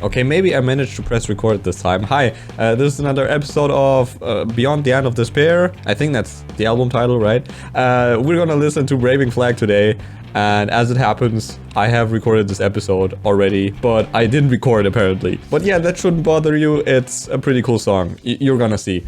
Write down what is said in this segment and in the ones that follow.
Okay, maybe I managed to press record this time. Hi, this is another episode of Beyond the End of Despair. I think that's the album title, right? We're gonna listen to Braving Flag today. And as it happens, I have recorded this episode already, but I didn't record apparently. But yeah, that shouldn't bother you. It's a pretty cool song. You're gonna see.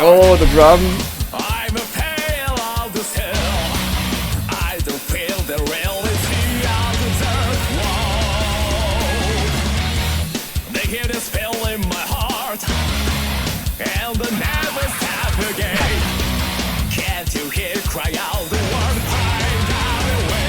Oh, the drums. I'm a pale of the hill. I don't feel the reality of the dark world. They hear this feel in my heart, and they never stop again. Can't you hear cry out the word crying down away?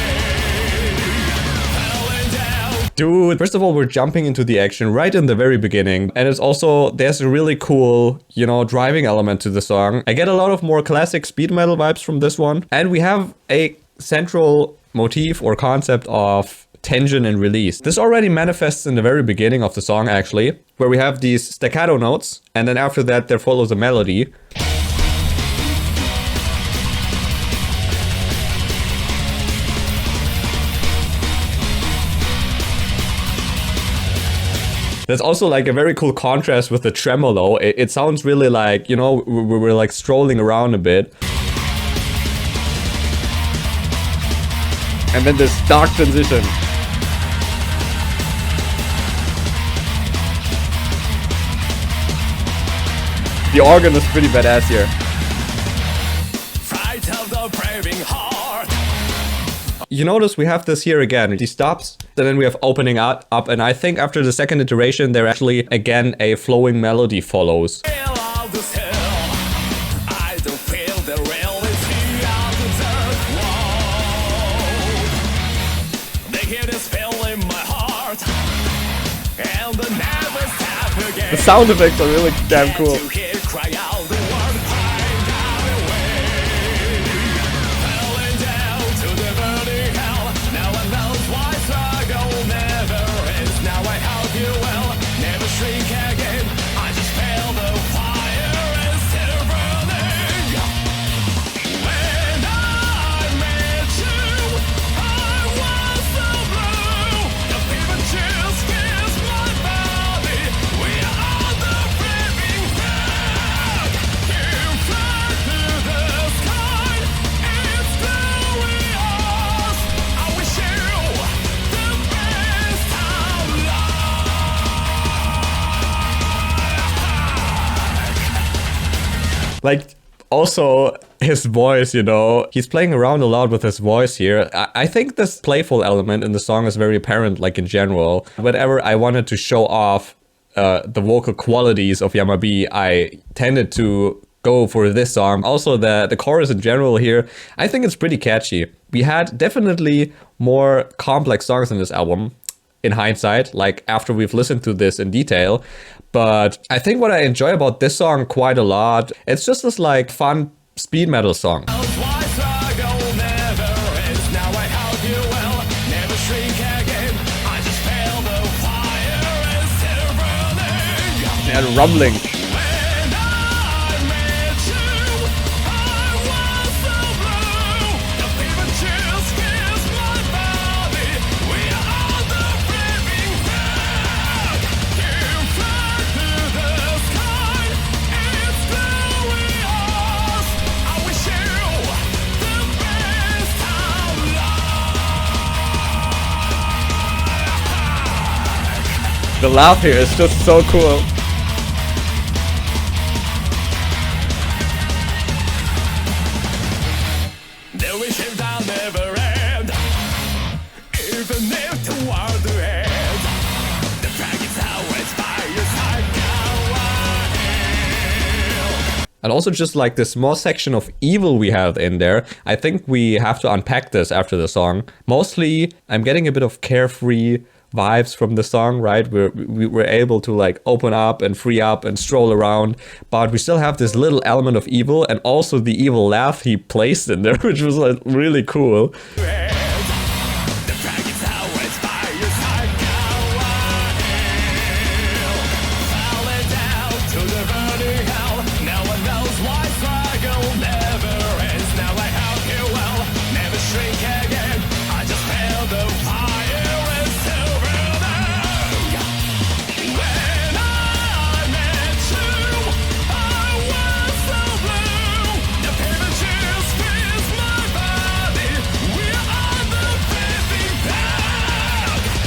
Dude, first of all, we're jumping into the action right in the very beginning. And it's also, there's a really cool, you know, driving element to the song. I get a lot of more classic speed metal vibes from this one. And we have a central motif or concept of tension and release. This already manifests in the very beginning of the song, actually, where we have these staccato notes. And then after that, there follows a melody. There's also like a very cool contrast with the tremolo. It sounds really like, you know, we're like strolling around a bit. And then this dark transition. The organ is pretty badass here. Fright of the braving heart. You notice we have this here again. He stops, and then we have opening up, and I think after the second iteration, there actually, again, a flowing melody follows. I don't feel the reality of the dark world. They hear this feel in my heart, and they never stop again. The sound effects are really damn cool. Can't you hear cry out the word crying down away? Falling down to the burning hell. Now I know why struggle never ends. Now I help you well, never shrink again. I just feel the fire is still burning. When I met you, I was so blue. The fever chills fills my body. We are the braving flag. You fly through the sky. It's glorious. I wish you the best of luck. Like, also his voice, you know, he's playing around a lot with his voice here. I think this playful element in the song is very apparent, like in general. Whenever I wanted to show off the vocal qualities of Yamabi, I tended to go for this song. Also, the chorus in general here, I think it's pretty catchy. We had definitely more complex songs in this album, in hindsight, like after we've listened to this in detail. But I think what I enjoy about this song quite a lot, it's just this like fun speed metal song. Why struggle never ends. Now I help you well, never shrink again. I just feel the fire is still burning. And rumbling. When I met you, I was so blue. The fever chills fills my body. We are the braving flag. You fly through the sky. It's glorious. I wish you the best of luck. The laugh here is just so cool. The wishing down never end. Even if toward the end, the flag is always by your side. And also just like the small section of evil we have in there, I think we have to unpack this after the song. Mostly, I'm getting a bit of carefree vibes from the song, right? We were able to like open up and free up and stroll around, but we still have this little element of evil, and also the evil laugh he placed in there, which was like really cool.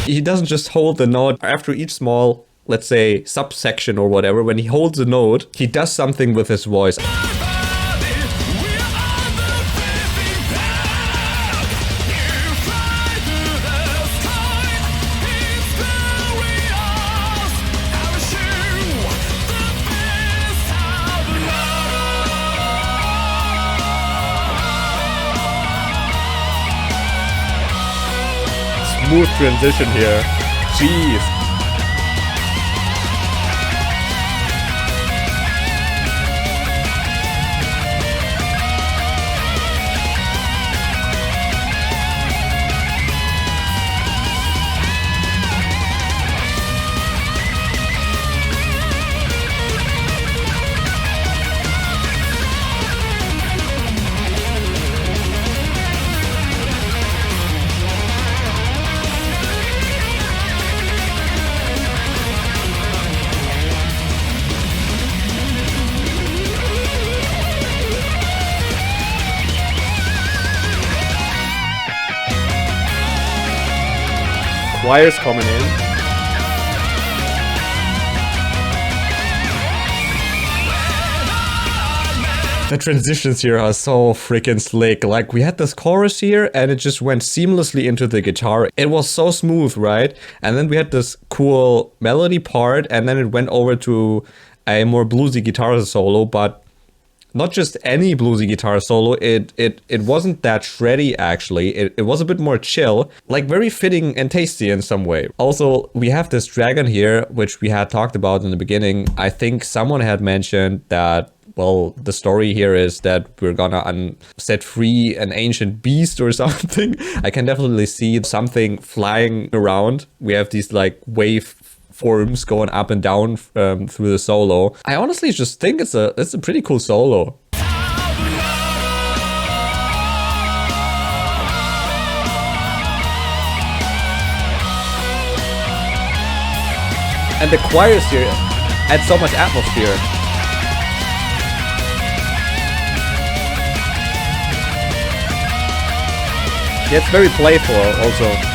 He doesn't just hold the note after each small, let's say, subsection or whatever. When he holds a note, he does something with his voice. Smooth transition here. Jeez. Choir's coming in. The transitions here are so freaking slick. Like, we had this chorus here and it just went seamlessly into the guitar. It was so smooth, right? And then we had this cool melody part, and then it went over to a more bluesy guitar solo, but not just any bluesy guitar solo. It wasn't that shreddy, actually. It was a bit more chill, like very fitting and tasty in some way. Also, we have this dragon here, which we had talked about in the beginning. I think someone had mentioned that, well, the story here is that we're gonna set free an ancient beast or something. I can definitely see something flying around. We have these like wave forms going up and down through the solo. I honestly just think it's a pretty cool solo. And the choirs here add so much atmosphere. Yeah, it's very playful also.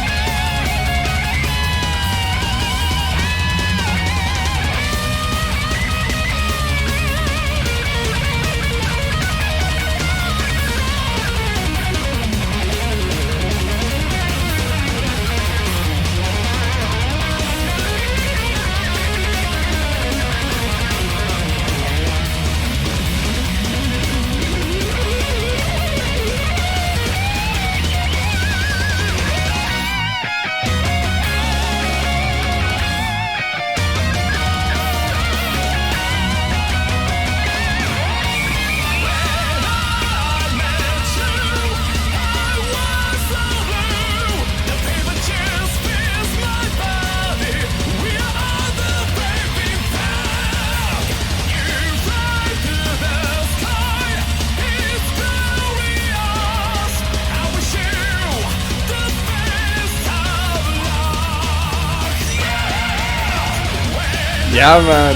Yeah, man.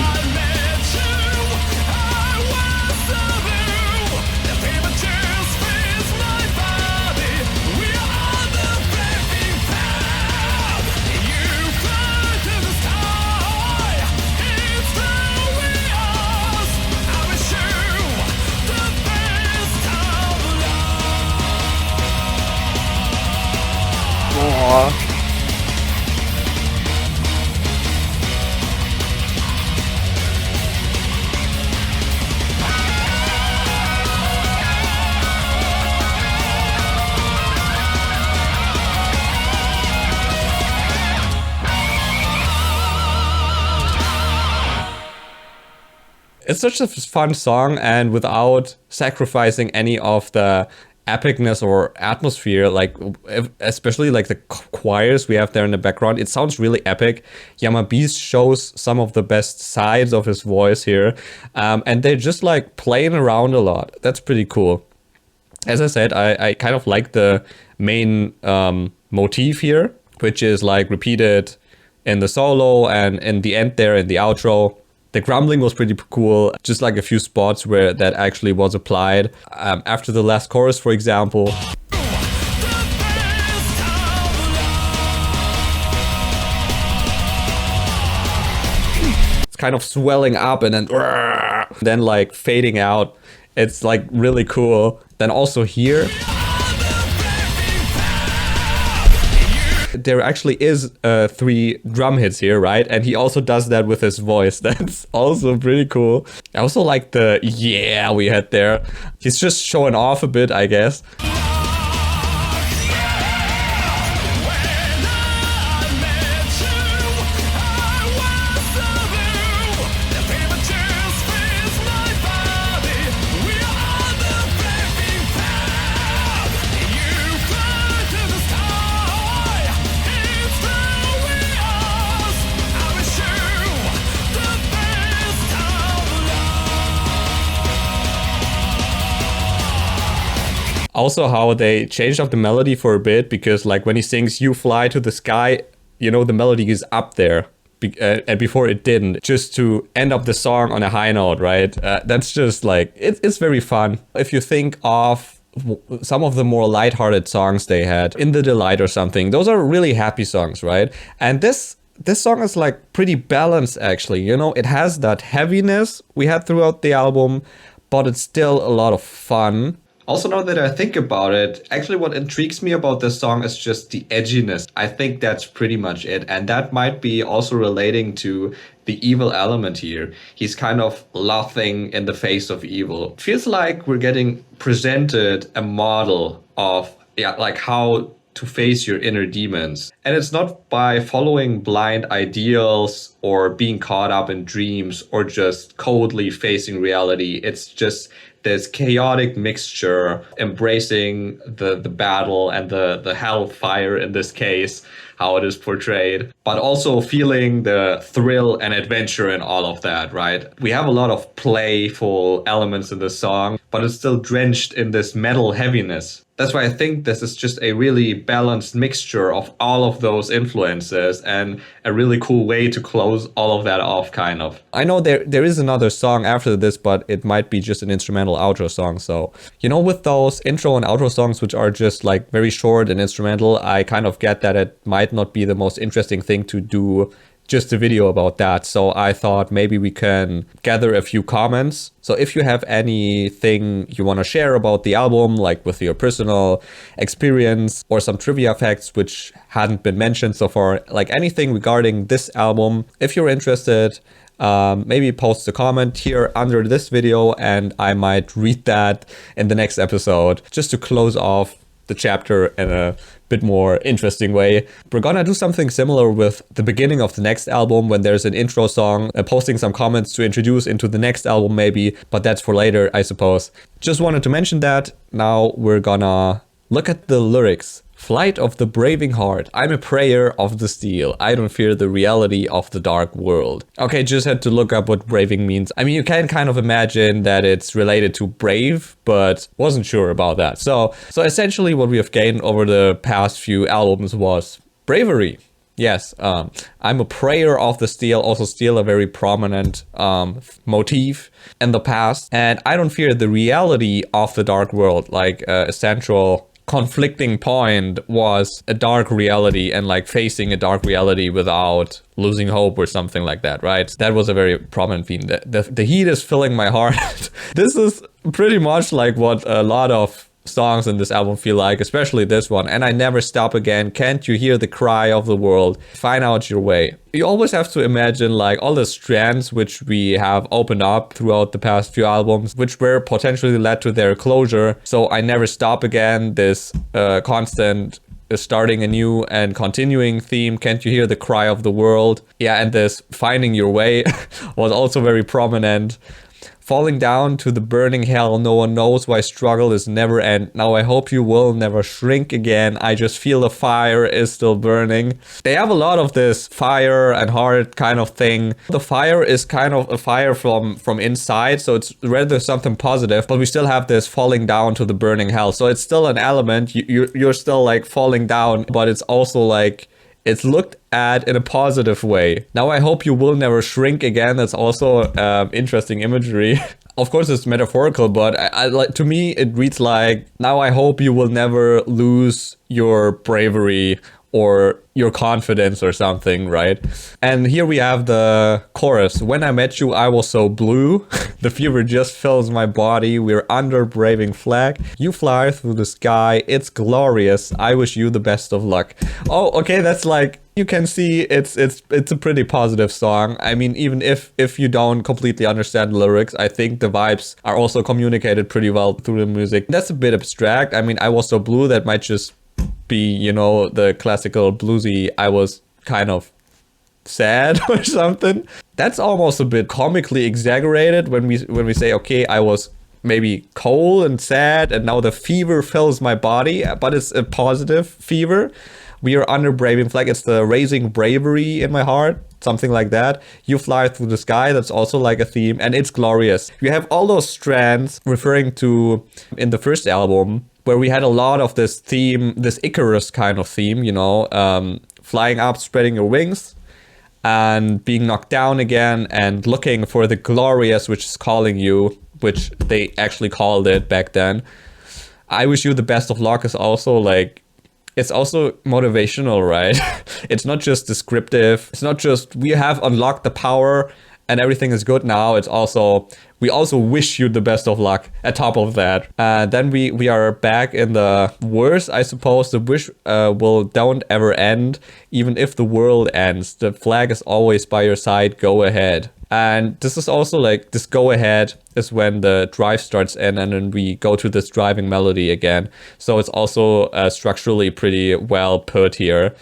Aww. It's such a fun song, and without sacrificing any of the epicness or atmosphere, like especially like the choirs we have there in the background, it sounds really epic. Yamabeast shows some of the best sides of his voice here, and they're just like playing around a lot. That's pretty cool. As I said, I kind of like the main motif here, which is like repeated in the solo and in the end there in the outro. The grumbling was pretty cool, just like a few spots where that actually was applied. After the last chorus, for example. It's kind of swelling up and then like fading out. It's like really cool. Then also here, there actually is 3 drum hits here, right? And he also does that with his voice. That's also pretty cool. I also like the yeah we had there. He's just showing off a bit, I guess. Also how they changed up the melody for a bit, because like when he sings "You Fly to the Sky," you know, the melody is up there. And before it didn't, just to end up the song on a high note, right? That's just like, it's very fun. If you think of some of the more lighthearted songs they had, "In the Delight" or something, those are really happy songs, right? And this song is like pretty balanced actually, you know, it has that heaviness we had throughout the album, but it's still a lot of fun. Also, now that I think about it, actually what intrigues me about this song is just the edginess. I think that's pretty much it. And that might be also relating to the evil element here. He's kind of laughing in the face of evil. It feels like we're getting presented a model of like how to face your inner demons. And it's not by following blind ideals or being caught up in dreams or just coldly facing reality. It's just this chaotic mixture, embracing the battle and the hellfire in this case, how it is portrayed, but also feeling the thrill and adventure in all of that, right? We have a lot of playful elements in the song, but it's still drenched in this metal heaviness. That's why I think this is just a really balanced mixture of all of those influences and a really cool way to close all of that off, kind of. I know there is another song after this, but it might be just an instrumental outro song. So, you know, with those intro and outro songs, which are just like very short and instrumental, I kind of get that it might not be the most interesting thing to do just a video about that. So I thought maybe we can gather a few comments. So if you have anything you want to share about the album, like with your personal experience or some trivia facts which hadn't been mentioned so far, like anything regarding this album, if you're interested, maybe post a comment here under this video and I might read that in the next episode just to close off the chapter in a bit more interesting way. We're gonna do something similar with the beginning of the next album when there's an intro song, posting some comments to introduce into the next album maybe, but that's for later, I suppose. Just wanted to mention that. Now we're gonna look at the lyrics. Flight of the braving heart. I'm a prayer of the steel. I don't fear the reality of the dark world. Okay, just had to look up what braving means. I mean, you can kind of imagine that it's related to brave, but wasn't sure about that. So essentially what we have gained over the past few albums was bravery. Yes, I'm a prayer of the steel. Also steel, a very prominent motif in the past. And I don't fear the reality of the dark world, like a central conflicting point was a dark reality and like facing a dark reality without losing hope or something like that, right? That was a very prominent theme. The heat is filling my heart. This is pretty much like what a lot of songs in this album feel like, especially this one. And I never stop again. Can't you hear the cry of the world? Find out your way. You always have to imagine like all the strands which we have opened up throughout the past few albums, which were potentially led to their closure. So I never stop again, this constant starting a new and continuing theme. Can't you hear the cry of the world? Yeah, and this finding your way was also very prominent. Falling down to the burning hell, no one knows why struggle is never end. Now I hope you will never shrink again. I just feel the fire is still burning. They have a lot of this fire and heart kind of thing. The fire is kind of a fire from inside, so it's rather something positive, but we still have this falling down to the burning hell. So it's still an element. You're still like falling down, but it's also like it's looked at in a positive way. Now I hope you will never shrink again. That's also interesting imagery. Of course it's metaphorical, but I like, to me it reads like, now I hope you will never lose your bravery or your confidence or something, right? And here we have the chorus. When I met you, I was so blue. The fever just fills my body. We're under braving flag. You fly through the sky. It's glorious. I wish you the best of luck. Oh, okay, that's like, you can see it's a pretty positive song. I mean, even if you don't completely understand the lyrics, I think the vibes are also communicated pretty well through the music. That's a bit abstract. I mean, I was so blue, that might just be, you know, the classical bluesy I was kind of sad or something. That's almost a bit comically exaggerated when we say, okay, I was maybe cold and sad and now the fever fills my body, but it's a positive fever. We are under braving flag. It's the raising bravery in my heart, something like that. You fly through the sky. That's also like a theme, and it's glorious. You have all those strands referring to in the first album, where we had a lot of this theme, this Icarus kind of theme, you know, flying up, spreading your wings, and being knocked down again, and looking for the glorious, which is calling you, which they actually called it back then. I wish you the best of luck is also like, it's also motivational, right? It's not just descriptive. It's not just we have unlocked the power and everything is good now. It's also, we also wish you the best of luck at top of that. Then we are back in the verse, I suppose. The wish don't ever end, even if the world ends. The flag is always by your side, go ahead. And this is also like, this go ahead is when the drive starts in, and then we go to this driving melody again. So it's also structurally pretty well put here.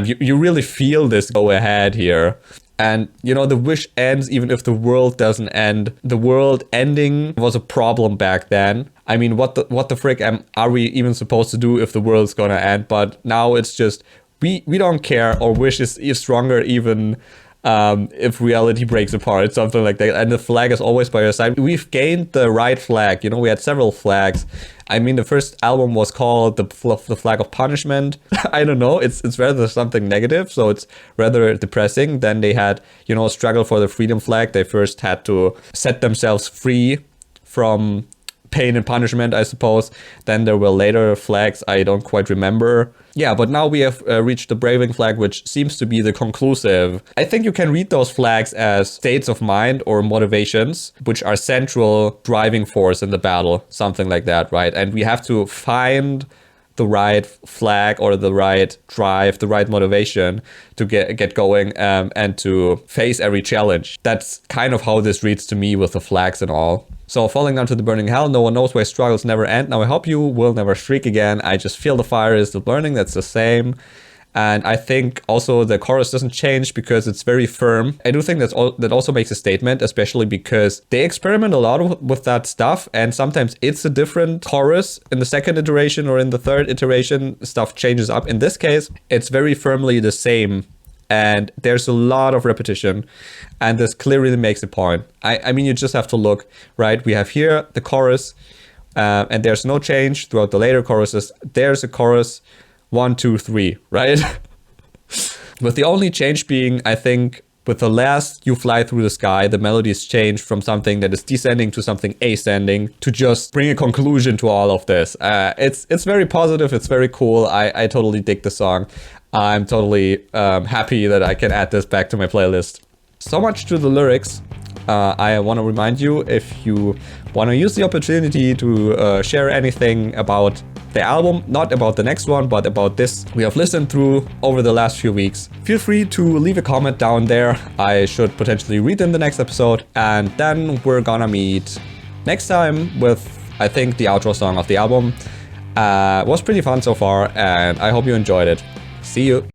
You really feel this go ahead here. And, you know, the wish ends even if the world doesn't end. The world ending was a problem back then. I mean, what the frick are we even supposed to do if the world's gonna end? But now it's just, we don't care. Our wish is stronger even if reality breaks apart, something like that. And the flag is always by your side. We've gained the right flag. You know, we had several flags. I mean, the first album was called the Flag of Punishment. I don't know. It's rather something negative, so it's rather depressing. Then they had, you know, struggle for the freedom flag. They first had to set themselves free from pain and punishment, I suppose. Then there were later flags I don't quite remember. Yeah, but now we have reached the braving flag, which seems to be the conclusive. I think you can read those flags as states of mind or motivations, which are central driving force in the battle, something like that, right? And we have to find the right flag or the right drive, the right motivation to get going and to face every challenge. That's kind of how this reads to me with the flags and all. So falling down to the burning hell, no one knows why struggles never end. Now I hope you will never shriek again. I just feel the fire is still burning. That's the same. And I think also the chorus doesn't change because it's very firm. I do think that also makes a statement, especially because they experiment a lot with that stuff. And sometimes it's a different chorus in the second iteration or in the third iteration, stuff changes up. In this case, it's very firmly the same. And there's a lot of repetition, and this clearly makes a point. I mean, you just have to look, right? We have here the chorus, and there's no change throughout the later choruses. There's a chorus, 1, 2, 3, right? With the only change being, I think, with the last You Fly Through the Sky, the melodies change from something that is descending to something ascending to just bring a conclusion to all of this. It's very positive. It's very cool. I totally dig the song. I'm totally happy that I can add this back to my playlist. So much to the lyrics. I want to remind you, if you want to use the opportunity to share anything about the album, not about the next one, but about this we have listened through over the last few weeks, feel free to leave a comment down there. I should potentially read in the next episode, and then we're gonna meet next time with, I think, the outro song of the album. Was pretty fun so far, and I hope you enjoyed it. See you.